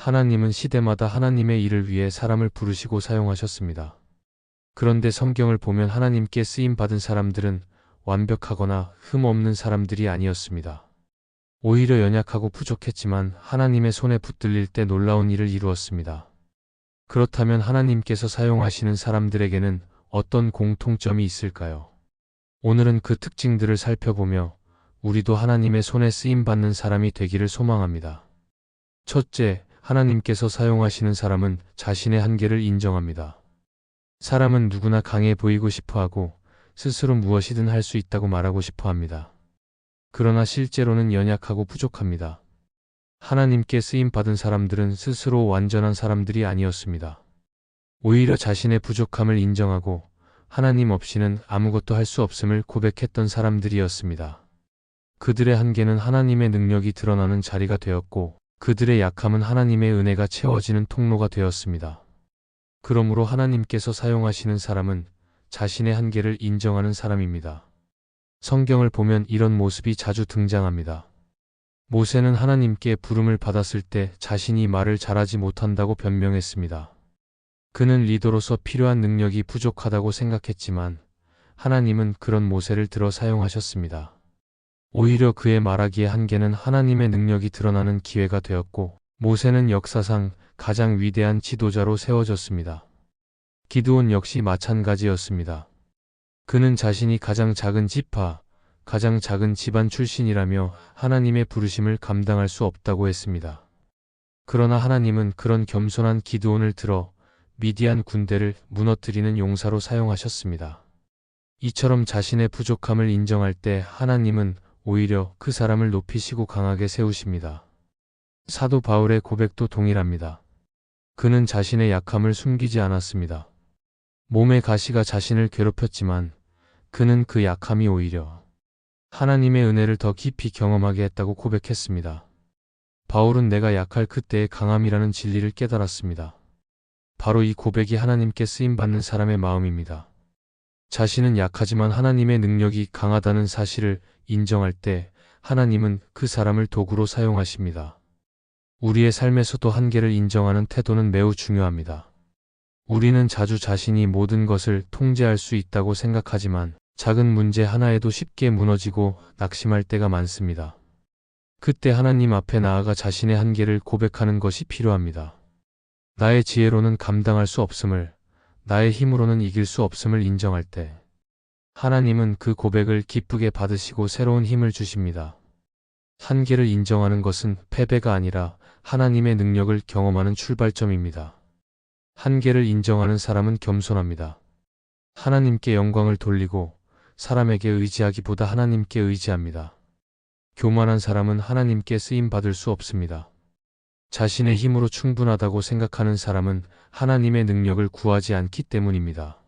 하나님은 시대마다 하나님의 일을 위해 사람을 부르시고 사용하셨습니다. 그런데 성경을 보면 하나님께 쓰임 받은 사람들은 완벽하거나 흠 없는 사람들이 아니었습니다. 오히려 연약하고 부족했지만 하나님의 손에 붙들릴 때 놀라운 일을 이루었습니다. 그렇다면 하나님께서 사용하시는 사람들에게는 어떤 공통점이 있을까요? 오늘은 그 특징들을 살펴보며 우리도 하나님의 손에 쓰임 받는 사람이 되기를 소망합니다. 첫째, 하나님께서 사용하시는 사람은 자신의 한계를 인정합니다. 사람은 누구나 강해 보이고 싶어하고 스스로 무엇이든 할 수 있다고 말하고 싶어 합니다. 그러나 실제로는 연약하고 부족합니다. 하나님께 쓰임 받은 사람들은 스스로 완전한 사람들이 아니었습니다. 오히려 자신의 부족함을 인정하고 하나님 없이는 아무것도 할 수 없음을 고백했던 사람들이었습니다. 그들의 한계는 하나님의 능력이 드러나는 자리가 되었고 그들의 약함은 하나님의 은혜가 채워지는 통로가 되었습니다. 그러므로 하나님께서 사용하시는 사람은 자신의 한계를 인정하는 사람입니다. 성경을 보면 이런 모습이 자주 등장합니다. 모세는 하나님께 부름을 받았을 때 자신이 말을 잘하지 못한다고 변명했습니다. 그는 리더로서 필요한 능력이 부족하다고 생각했지만 하나님은 그런 모세를 들어 사용하셨습니다. 오히려 그의 말하기의 한계는 하나님의 능력이 드러나는 기회가 되었고 모세는 역사상 가장 위대한 지도자로 세워졌습니다. 기드온 역시 마찬가지였습니다. 그는 자신이 가장 작은 지파, 가장 작은 집안 출신이라며 하나님의 부르심을 감당할 수 없다고 했습니다. 그러나 하나님은 그런 겸손한 기드온을 들어 미디안 군대를 무너뜨리는 용사로 사용하셨습니다. 이처럼 자신의 부족함을 인정할 때 하나님은 오히려 그 사람을 높이시고 강하게 세우십니다. 사도 바울의 고백도 동일합니다. 그는 자신의 약함을 숨기지 않았습니다. 몸의 가시가 자신을 괴롭혔지만 그는 그 약함이 오히려 하나님의 은혜를 더 깊이 경험하게 했다고 고백했습니다. 바울은 내가 약할 그때의 강함이라는 진리를 깨달았습니다. 바로 이 고백이 하나님께 쓰임받는 사람의 마음입니다. 자신은 약하지만 하나님의 능력이 강하다는 사실을 인정할 때 하나님은 그 사람을 도구로 사용하십니다. 우리의 삶에서도 한계를 인정하는 태도는 매우 중요합니다. 우리는 자주 자신이 모든 것을 통제할 수 있다고 생각하지만 작은 문제 하나에도 쉽게 무너지고 낙심할 때가 많습니다. 그때 하나님 앞에 나아가 자신의 한계를 고백하는 것이 필요합니다. 나의 지혜로는 감당할 수 없음을, 나의 힘으로는 이길 수 없음을 인정할 때 하나님은 그 고백을 기쁘게 받으시고 새로운 힘을 주십니다. 한계를 인정하는 것은 패배가 아니라 하나님의 능력을 경험하는 출발점입니다. 한계를 인정하는 사람은 겸손합니다. 하나님께 영광을 돌리고 사람에게 의지하기보다 하나님께 의지합니다. 교만한 사람은 하나님께 쓰임 받을 수 없습니다. 자신의 힘으로 충분하다고 생각하는 사람은 하나님의 능력을 구하지 않기 때문입니다.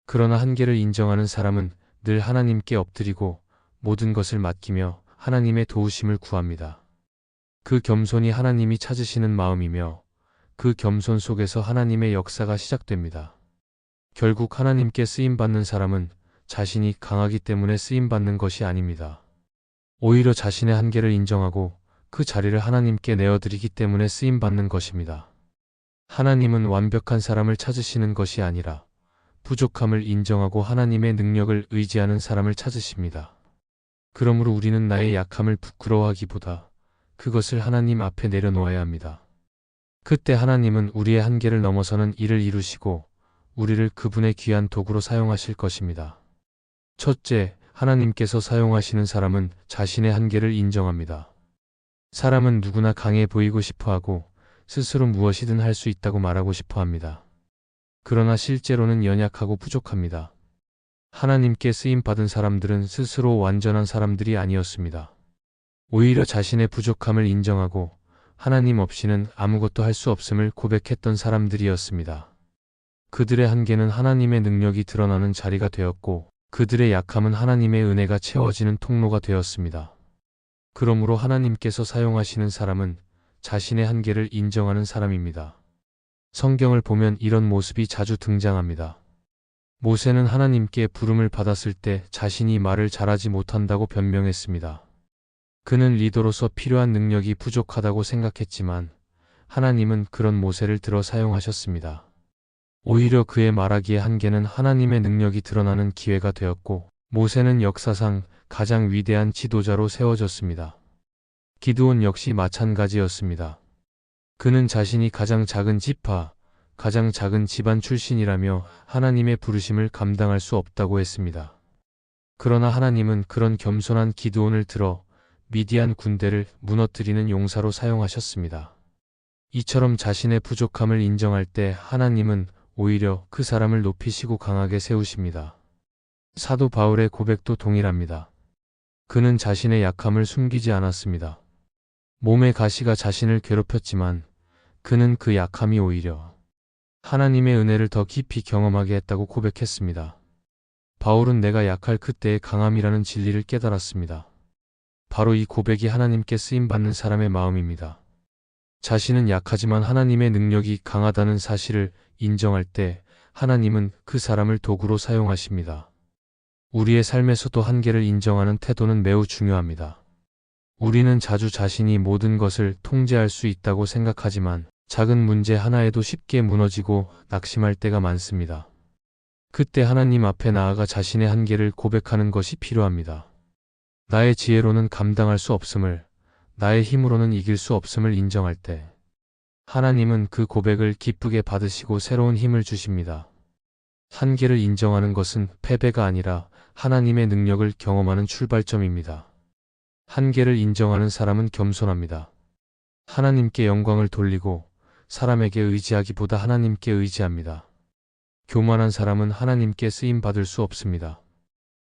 그러나 한계를 인정하는 사람은 늘 하나님께 엎드리고 모든 것을 맡기며 하나님의 도우심을 구합니다. 그 겸손이 하나님이 찾으시는 마음이며 그 겸손 속에서 하나님의 역사가 시작됩니다. 결국 하나님께 쓰임받는 사람은 자신이 강하기 때문에 쓰임받는 것이 아닙니다. 오히려 자신의 한계를 인정하고 그 자리를 하나님께 내어드리기 때문에 쓰임받는 것입니다. 하나님은 완벽한 사람을 찾으시는 것이 아니라 부족함을 인정하고 하나님의 능력을 의지하는 사람을 찾으십니다. 그러므로 우리는 나의 약함을 부끄러워하기보다 그것을 하나님 앞에 내려놓아야 합니다. 그때 하나님은 우리의 한계를 넘어서는 일을 이루시고 우리를 그분의 귀한 도구로 사용하실 것입니다. 첫째, 하나님께서 사용하시는 사람은 자신의 한계를 인정합니다. 사람은 누구나 강해 보이고 싶어하고 스스로 무엇이든 할 수 있다고 말하고 싶어 합니다. 그러나 실제로는 연약하고 부족합니다. 하나님께 쓰임받은 사람들은 스스로 완전한 사람들이 아니었습니다. 오히려 자신의 부족함을 인정하고 하나님 없이는 아무것도 할 수 없음을 고백했던 사람들이었습니다. 그들의 한계는 하나님의 능력이 드러나는 자리가 되었고 그들의 약함은 하나님의 은혜가 채워지는 통로가 되었습니다. 그러므로 하나님께서 사용하시는 사람은 자신의 한계를 인정하는 사람입니다. 성경을 보면 이런 모습이 자주 등장합니다. 모세는 하나님께 부름을 받았을 때 자신이 말을 잘하지 못한다고 변명했습니다. 그는 리더로서 필요한 능력이 부족하다고 생각했지만 하나님은 그런 모세를 들어 사용하셨습니다. 오히려 그의 말하기의 한계는 하나님의 능력이 드러나는 기회가 되었고, 모세는 역사상 가장 위대한 지도자로 세워졌습니다. 기드온 역시 마찬가지였습니다. 그는 자신이 가장 작은 지파, 가장 작은 집안 출신이라며 하나님의 부르심을 감당할 수 없다고 했습니다. 그러나 하나님은 그런 겸손한 기드온을 들어 미디안 군대를 무너뜨리는 용사로 사용하셨습니다. 이처럼 자신의 부족함을 인정할 때 하나님은 오히려 그 사람을 높이시고 강하게 세우십니다. 사도 바울의 고백도 동일합니다. 그는 자신의 약함을 숨기지 않았습니다. 몸의 가시가 자신을 괴롭혔지만 그는 그 약함이 오히려 하나님의 은혜를 더 깊이 경험하게 했다고 고백했습니다. 바울은 내가 약할 그때의 강함이라는 진리를 깨달았습니다. 바로 이 고백이 하나님께 쓰임받는 사람의 마음입니다. 자신은 약하지만 하나님의 능력이 강하다는 사실을 인정할 때 하나님은 그 사람을 도구로 사용하십니다. 우리의 삶에서도 한계를 인정하는 태도는 매우 중요합니다. 우리는 자주 자신이 모든 것을 통제할 수 있다고 생각하지만 작은 문제 하나에도 쉽게 무너지고 낙심할 때가 많습니다. 그때 하나님 앞에 나아가 자신의 한계를 고백하는 것이 필요합니다. 나의 지혜로는 감당할 수 없음을, 나의 힘으로는 이길 수 없음을 인정할 때 하나님은 그 고백을 기쁘게 받으시고 새로운 힘을 주십니다. 한계를 인정하는 것은 패배가 아니라 하나님의 능력을 경험하는 출발점입니다. 한계를 인정하는 사람은 겸손합니다. 하나님께 영광을 돌리고 사람에게 의지하기보다 하나님께 의지합니다. 교만한 사람은 하나님께 쓰임받을 수 없습니다.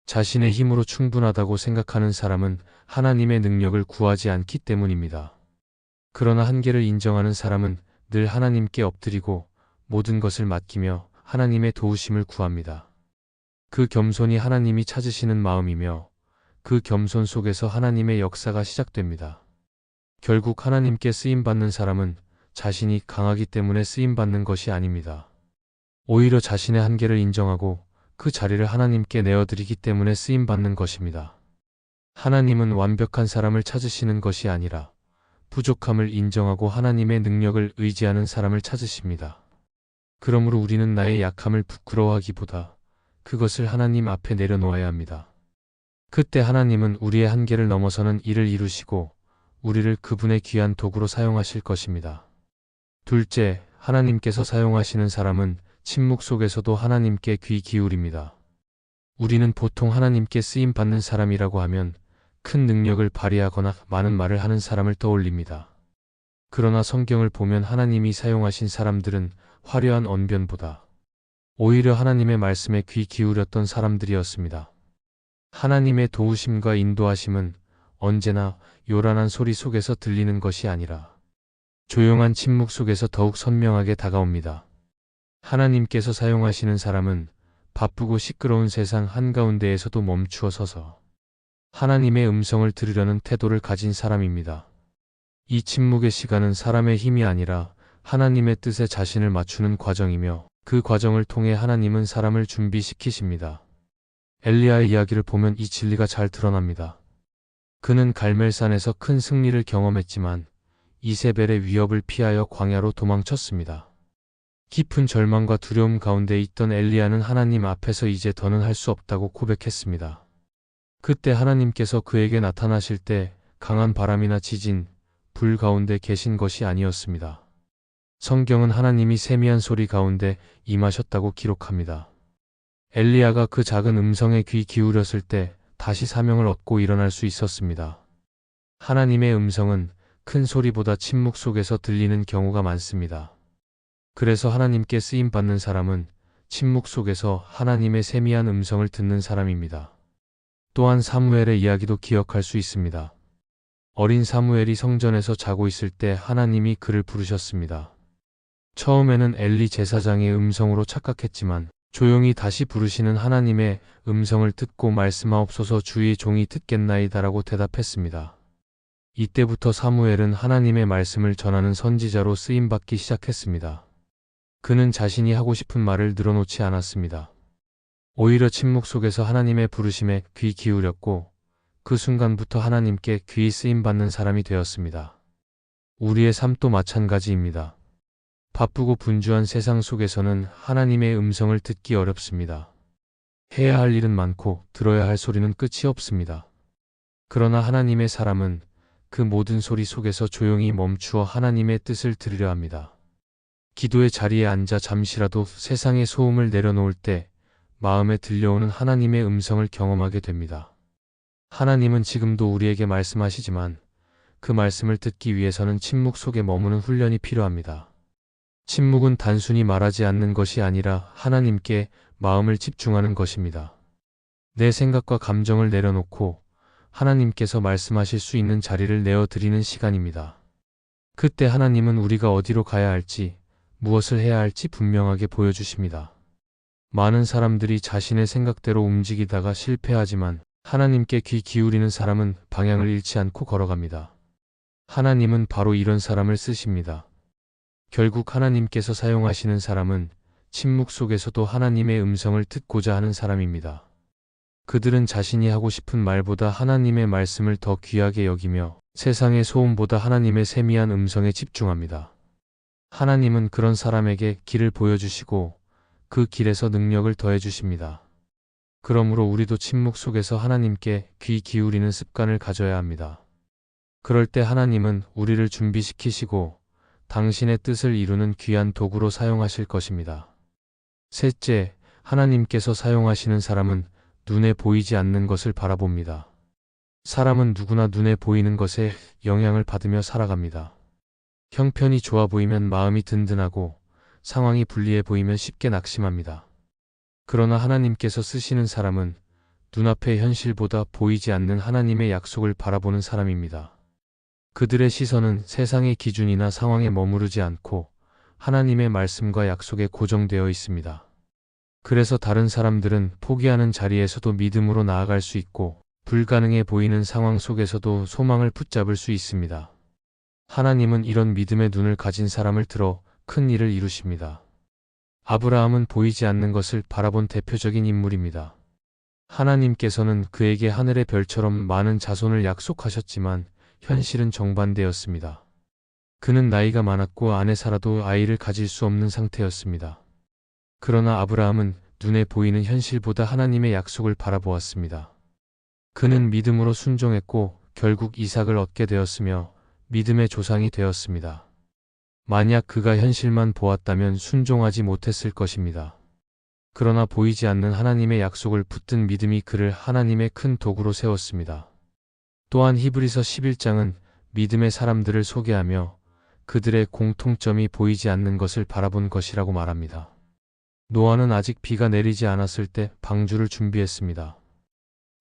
자신의 힘으로 충분하다고 생각하는 사람은 하나님의 능력을 구하지 않기 때문입니다. 그러나 한계를 인정하는 사람은 늘 하나님께 엎드리고 모든 것을 맡기며 하나님의 도우심을 구합니다. 그 겸손이 하나님이 찾으시는 마음이며 그 겸손 속에서 하나님의 역사가 시작됩니다. 결국 하나님께 쓰임받는 사람은 자신이 강하기 때문에 쓰임받는 것이 아닙니다. 오히려 자신의 한계를 인정하고 그 자리를 하나님께 내어드리기 때문에 쓰임받는 것입니다. 하나님은 완벽한 사람을 찾으시는 것이 아니라 부족함을 인정하고 하나님의 능력을 의지하는 사람을 찾으십니다. 그러므로 우리는 나의 약함을 부끄러워하기보다 그것을 하나님 앞에 내려놓아야 합니다. 그때 하나님은 우리의 한계를 넘어서는 일을 이루시고 우리를 그분의 귀한 도구로 사용하실 것입니다. 둘째, 하나님께서 사용하시는 사람은 침묵 속에서도 하나님께 귀 기울입니다. 우리는 보통 하나님께 쓰임받는 사람이라고 하면 큰 능력을 발휘하거나 많은 말을 하는 사람을 떠올립니다. 그러나 성경을 보면 하나님이 사용하신 사람들은 화려한 언변보다 오히려 하나님의 말씀에 귀 기울였던 사람들이었습니다. 하나님의 도우심과 인도하심은 언제나 요란한 소리 속에서 들리는 것이 아니라 조용한 침묵 속에서 더욱 선명하게 다가옵니다. 하나님께서 사용하시는 사람은 바쁘고 시끄러운 세상 한가운데에서도 멈추어 서서 하나님의 음성을 들으려는 태도를 가진 사람입니다. 이 침묵의 시간은 사람의 힘이 아니라 하나님의 뜻에 자신을 맞추는 과정이며 그 과정을 통해 하나님은 사람을 준비시키십니다. 엘리야의 이야기를 보면 이 진리가 잘 드러납니다. 그는 갈멜산에서 큰 승리를 경험했지만 이세벨의 위협을 피하여 광야로 도망쳤습니다. 깊은 절망과 두려움 가운데 있던 엘리야는 하나님 앞에서 이제 더는 할 수 없다고 고백했습니다. 그때 하나님께서 그에게 나타나실 때 강한 바람이나 지진, 불 가운데 계신 것이 아니었습니다. 성경은 하나님이 세미한 소리 가운데 임하셨다고 기록합니다. 엘리야가 그 작은 음성에 귀 기울였을 때 다시 사명을 얻고 일어날 수 있었습니다. 하나님의 음성은 큰 소리보다 침묵 속에서 들리는 경우가 많습니다. 그래서 하나님께 쓰임받는 사람은 침묵 속에서 하나님의 세미한 음성을 듣는 사람입니다. 또한 사무엘의 이야기도 기억할 수 있습니다. 어린 사무엘이 성전에서 자고 있을 때 하나님이 그를 부르셨습니다. 처음에는 엘리 제사장의 음성으로 착각했지만 조용히 다시 부르시는 하나님의 음성을 듣고 말씀하옵소서 주의 종이 듣겠나이다라고 대답했습니다. 이때부터 사무엘은 하나님의 말씀을 전하는 선지자로 쓰임받기 시작했습니다. 그는 자신이 하고 싶은 말을 늘어놓지 않았습니다. 오히려 침묵 속에서 하나님의 부르심에 귀 기울였고 그 순간부터 하나님께 귀 쓰임받는 사람이 되었습니다. 우리의 삶도 마찬가지입니다. 바쁘고 분주한 세상 속에서는 하나님의 음성을 듣기 어렵습니다. 해야 할 일은 많고 들어야 할 소리는 끝이 없습니다. 그러나 하나님의 사람은 그 모든 소리 속에서 조용히 멈추어 하나님의 뜻을 들으려 합니다. 기도의 자리에 앉아 잠시라도 세상의 소음을 내려놓을 때 마음에 들려오는 하나님의 음성을 경험하게 됩니다. 하나님은 지금도 우리에게 말씀하시지만 그 말씀을 듣기 위해서는 침묵 속에 머무는 훈련이 필요합니다. 침묵은 단순히 말하지 않는 것이 아니라 하나님께 마음을 집중하는 것입니다. 내 생각과 감정을 내려놓고 하나님께서 말씀하실 수 있는 자리를 내어드리는 시간입니다. 그때 하나님은 우리가 어디로 가야 할지, 무엇을 해야 할지 분명하게 보여주십니다. 많은 사람들이 자신의 생각대로 움직이다가 실패하지만 하나님께 귀 기울이는 사람은 방향을 잃지 않고 걸어갑니다. 하나님은 바로 이런 사람을 쓰십니다. 결국 하나님께서 사용하시는 사람은 침묵 속에서도 하나님의 음성을 듣고자 하는 사람입니다. 그들은 자신이 하고 싶은 말보다 하나님의 말씀을 더 귀하게 여기며 세상의 소음보다 하나님의 세미한 음성에 집중합니다. 하나님은 그런 사람에게 길을 보여주시고 그 길에서 능력을 더해주십니다. 그러므로 우리도 침묵 속에서 하나님께 귀 기울이는 습관을 가져야 합니다. 그럴 때 하나님은 우리를 준비시키시고 당신의 뜻을 이루는 귀한 도구로 사용하실 것입니다. 셋째, 하나님께서 사용하시는 사람은 눈에 보이지 않는 것을 바라봅니다. 사람은 누구나 눈에 보이는 것에 영향을 받으며 살아갑니다. 형편이 좋아 보이면 마음이 든든하고 상황이 불리해 보이면 쉽게 낙심합니다. 그러나 하나님께서 쓰시는 사람은 눈앞의 현실보다 보이지 않는 하나님의 약속을 바라보는 사람입니다. 그들의 시선은 세상의 기준이나 상황에 머무르지 않고 하나님의 말씀과 약속에 고정되어 있습니다. 그래서 다른 사람들은 포기하는 자리에서도 믿음으로 나아갈 수 있고 불가능해 보이는 상황 속에서도 소망을 붙잡을 수 있습니다. 하나님은 이런 믿음의 눈을 가진 사람을 들어 큰 일을 이루십니다. 아브라함은 보이지 않는 것을 바라본 대표적인 인물입니다. 하나님께서는 그에게 하늘의 별처럼 많은 자손을 약속하셨지만 현실은 정반대였습니다. 그는 나이가 많았고 아내 사라도 아이를 가질 수 없는 상태였습니다. 그러나 아브라함은 눈에 보이는 현실보다 하나님의 약속을 바라보았습니다. 그는 믿음으로 순종했고 결국 이삭을 얻게 되었으며 믿음의 조상이 되었습니다. 만약 그가 현실만 보았다면 순종하지 못했을 것입니다. 그러나 보이지 않는 하나님의 약속을 붙든 믿음이 그를 하나님의 큰 도구로 세웠습니다. 또한 히브리서 11장은 믿음의 사람들을 소개하며 그들의 공통점이 보이지 않는 것을 바라본 것이라고 말합니다. 노아는 아직 비가 내리지 않았을 때 방주를 준비했습니다.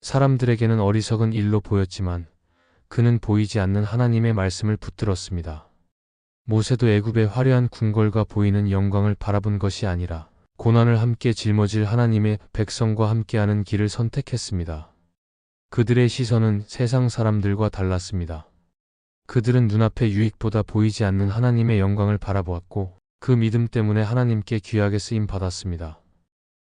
사람들에게는 어리석은 일로 보였지만 그는 보이지 않는 하나님의 말씀을 붙들었습니다. 모세도 애굽의 화려한 궁궐과 보이는 영광을 바라본 것이 아니라 고난을 함께 짊어질 하나님의 백성과 함께하는 길을 선택했습니다. 그들의 시선은 세상 사람들과 달랐습니다. 그들은 눈앞의 유익보다 보이지 않는 하나님의 영광을 바라보았고 그 믿음 때문에 하나님께 귀하게 쓰임 받았습니다.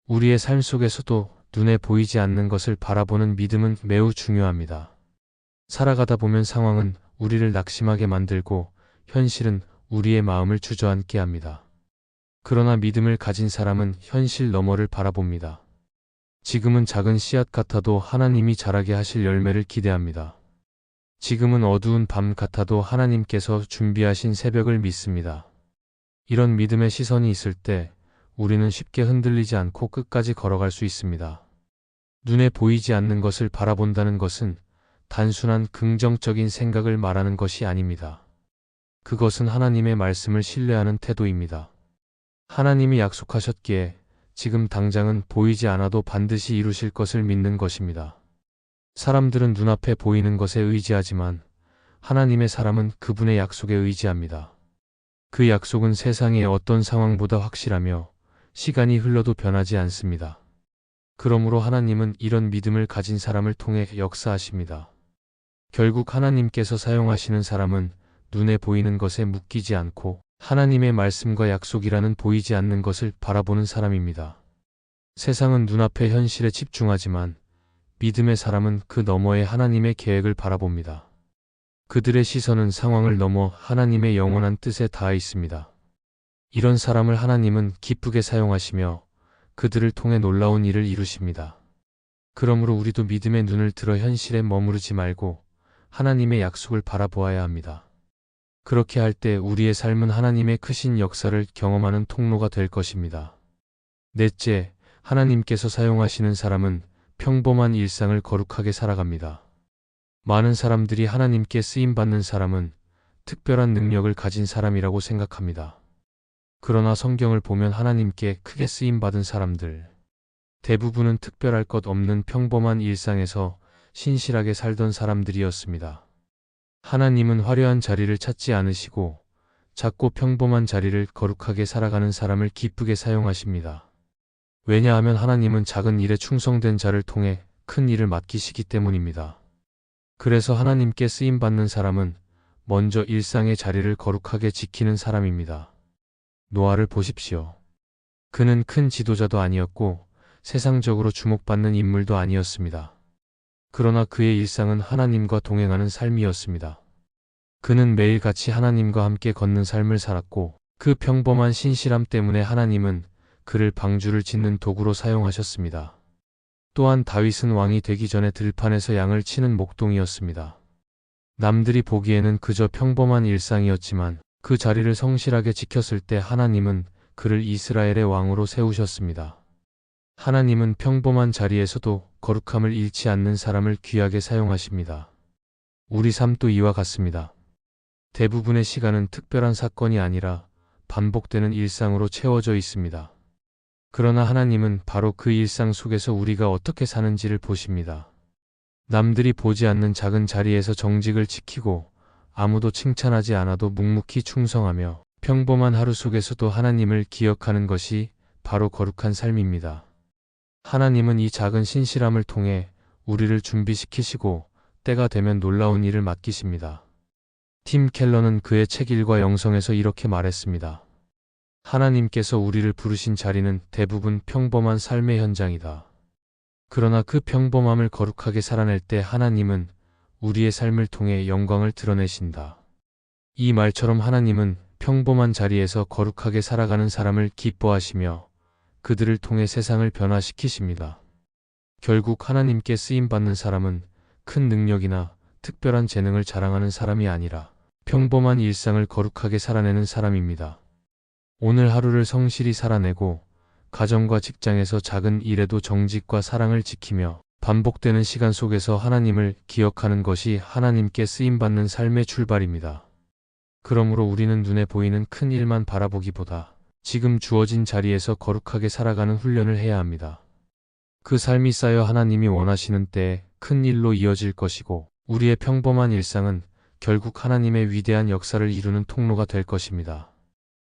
우리의 삶 속에서도 눈에 보이지 않는 것을 바라보는 믿음은 매우 중요합니다. 살아가다 보면 상황은 우리를 낙심하게 만들고 현실은 우리의 마음을 주저앉게 합니다. 그러나 믿음을 가진 사람은 현실 너머를 바라봅니다. 지금은 작은 씨앗 같아도 하나님이 자라게 하실 열매를 기대합니다. 지금은 어두운 밤 같아도 하나님께서 준비하신 새벽을 믿습니다. 이런 믿음의 시선이 있을 때 우리는 쉽게 흔들리지 않고 끝까지 걸어갈 수 있습니다. 눈에 보이지 않는 것을 바라본다는 것은 단순한 긍정적인 생각을 말하는 것이 아닙니다. 그것은 하나님의 말씀을 신뢰하는 태도입니다. 하나님이 약속하셨기에 지금 당장은 보이지 않아도 반드시 이루실 것을 믿는 것입니다. 사람들은 눈앞에 보이는 것에 의지하지만 하나님의 사람은 그분의 약속에 의지합니다. 그 약속은 세상의 어떤 상황보다 확실하며 시간이 흘러도 변하지 않습니다. 그러므로 하나님은 이런 믿음을 가진 사람을 통해 역사하십니다. 결국 하나님께서 사용하시는 사람은 눈에 보이는 것에 묶이지 않고 하나님의 말씀과 약속이라는 보이지 않는 것을 바라보는 사람입니다. 세상은 눈앞의 현실에 집중하지만 믿음의 사람은 그 너머의 하나님의 계획을 바라봅니다. 그들의 시선은 상황을 넘어 하나님의 영원한 뜻에 닿아 있습니다. 이런 사람을 하나님은 기쁘게 사용하시며 그들을 통해 놀라운 일을 이루십니다. 그러므로 우리도 믿음의 눈을 들어 현실에 머무르지 말고 하나님의 약속을 바라보아야 합니다. 그렇게 할 때 우리의 삶은 하나님의 크신 역사를 경험하는 통로가 될 것입니다. 넷째, 하나님께서 사용하시는 사람은 평범한 일상을 거룩하게 살아갑니다. 많은 사람들이 하나님께 쓰임받는 사람은 특별한 능력을 가진 사람이라고 생각합니다. 그러나 성경을 보면 하나님께 크게 쓰임받은 사람들, 대부분은 특별할 것 없는 평범한 일상에서 신실하게 살던 사람들이었습니다. 하나님은 화려한 자리를 찾지 않으시고 작고 평범한 자리를 거룩하게 살아가는 사람을 기쁘게 사용하십니다. 왜냐하면 하나님은 작은 일에 충성된 자를 통해 큰 일을 맡기시기 때문입니다. 그래서 하나님께 쓰임받는 사람은 먼저 일상의 자리를 거룩하게 지키는 사람입니다. 노아를 보십시오. 그는 큰 지도자도 아니었고 세상적으로 주목받는 인물도 아니었습니다. 그러나 그의 일상은 하나님과 동행하는 삶이었습니다. 그는 매일같이 하나님과 함께 걷는 삶을 살았고 그 평범한 신실함 때문에 하나님은 그를 방주를 짓는 도구로 사용하셨습니다. 또한 다윗은 왕이 되기 전에 들판에서 양을 치는 목동이었습니다. 남들이 보기에는 그저 평범한 일상이었지만 그 자리를 성실하게 지켰을 때 하나님은 그를 이스라엘의 왕으로 세우셨습니다. 하나님은 평범한 자리에서도 거룩함을 잃지 않는 사람을 귀하게 사용하십니다. 우리 삶도 이와 같습니다. 대부분의 시간은 특별한 사건이 아니라 반복되는 일상으로 채워져 있습니다. 그러나 하나님은 바로 그 일상 속에서 우리가 어떻게 사는지를 보십니다. 남들이 보지 않는 작은 자리에서 정직을 지키고 아무도 칭찬하지 않아도 묵묵히 충성하며 평범한 하루 속에서도 하나님을 기억하는 것이 바로 거룩한 삶입니다. 하나님은 이 작은 신실함을 통해 우리를 준비시키시고 때가 되면 놀라운 일을 맡기십니다. 팀 켈러는 그의 책 일과 영성에서 이렇게 말했습니다. 하나님께서 우리를 부르신 자리는 대부분 평범한 삶의 현장이다. 그러나 그 평범함을 거룩하게 살아낼 때 하나님은 우리의 삶을 통해 영광을 드러내신다. 이 말처럼 하나님은 평범한 자리에서 거룩하게 살아가는 사람을 기뻐하시며 그들을 통해 세상을 변화시키십니다. 결국 하나님께 쓰임받는 사람은 큰 능력이나 특별한 재능을 자랑하는 사람이 아니라 평범한 일상을 거룩하게 살아내는 사람입니다. 오늘 하루를 성실히 살아내고 가정과 직장에서 작은 일에도 정직과 사랑을 지키며 반복되는 시간 속에서 하나님을 기억하는 것이 하나님께 쓰임받는 삶의 출발입니다. 그러므로 우리는 눈에 보이는 큰 일만 바라보기보다 지금 주어진 자리에서 거룩하게 살아가는 훈련을 해야 합니다. 그 삶이 쌓여 하나님이 원하시는 때에 큰 일로 이어질 것이고 우리의 평범한 일상은 결국 하나님의 위대한 역사를 이루는 통로가 될 것입니다.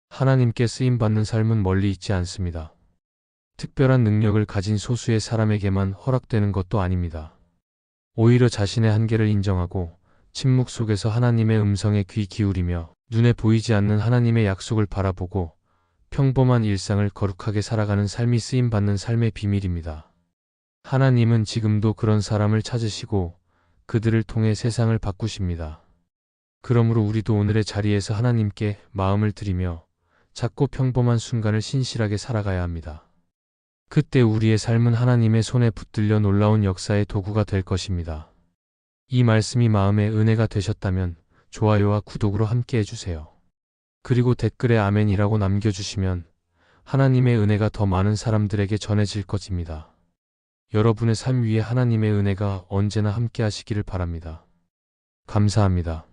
하나님께 쓰임받는 삶은 멀리 있지 않습니다. 특별한 능력을 가진 소수의 사람에게만 허락되는 것도 아닙니다. 오히려 자신의 한계를 인정하고 침묵 속에서 하나님의 음성에 귀 기울이며 눈에 보이지 않는 하나님의 약속을 바라보고 평범한 일상을 거룩하게 살아가는 삶이 쓰임받는 삶의 비밀입니다. 하나님은 지금도 그런 사람을 찾으시고 그들을 통해 세상을 바꾸십니다. 그러므로 우리도 오늘의 자리에서 하나님께 마음을 드리며 작고 평범한 순간을 신실하게 살아가야 합니다. 그때 우리의 삶은 하나님의 손에 붙들려 놀라운 역사의 도구가 될 것입니다. 이 말씀이 마음의 은혜가 되셨다면 좋아요와 구독으로 함께 해주세요. 그리고 댓글에 아멘이라고 남겨주시면 하나님의 은혜가 더 많은 사람들에게 전해질 것입니다. 여러분의 삶 위에 하나님의 은혜가 언제나 함께 하시기를 바랍니다. 감사합니다.